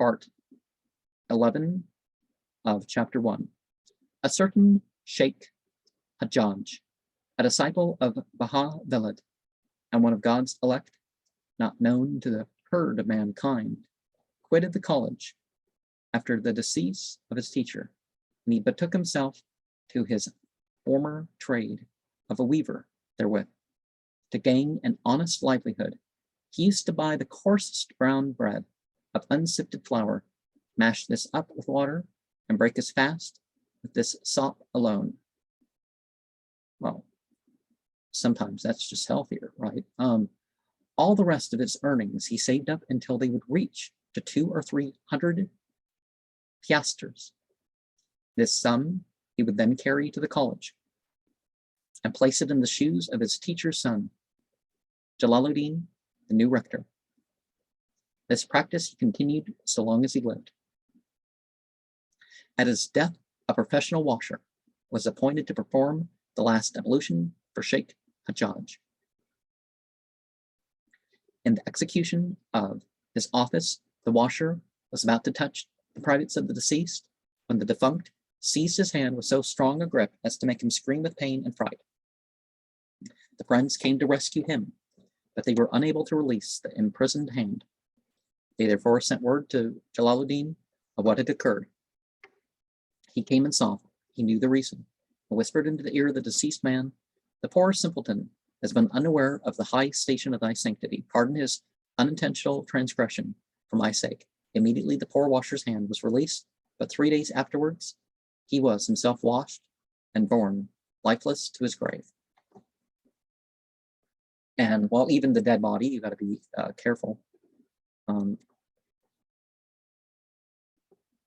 part 11 of chapter 1. A certain Sheikh Hajjaj, a disciple of Baha'u'llah and one of God's elect, not known to the herd of mankind, quitted the college after the decease of his teacher, and he betook himself to his former trade of a weaver therewith. To gain an honest livelihood, he used to buy the coarsest brown bread of unsifted flour, mash this up with water, and break his fast with this sop alone. Well, sometimes that's just healthier, right? All the rest of his earnings he saved up until they would reach to 200 or 300 piastres. This sum he would then carry to the college and place it in the shoes of his teacher's son, Jalaluddin, the new rector. This practice he continued so long as he lived. At his death, a professional washer was appointed to perform the last ablution for Sheikh Hajjaj. In the execution of his office, the washer was about to touch the privates of the deceased when the defunct seized his hand with so strong a grip as to make him scream with pain and fright. The friends came to rescue him, but they were unable to release the imprisoned hand. They therefore sent word to Jalaluddin of what had occurred. He came and saw. He knew the reason, and whispered into the ear of the deceased man, "The poor simpleton has been unaware of the high station of thy sanctity. Pardon his unintentional transgression for my sake." Immediately the poor washer's hand was released, but 3 days afterwards, he was himself washed and borne lifeless to his grave. And while even the dead body, you got to be careful.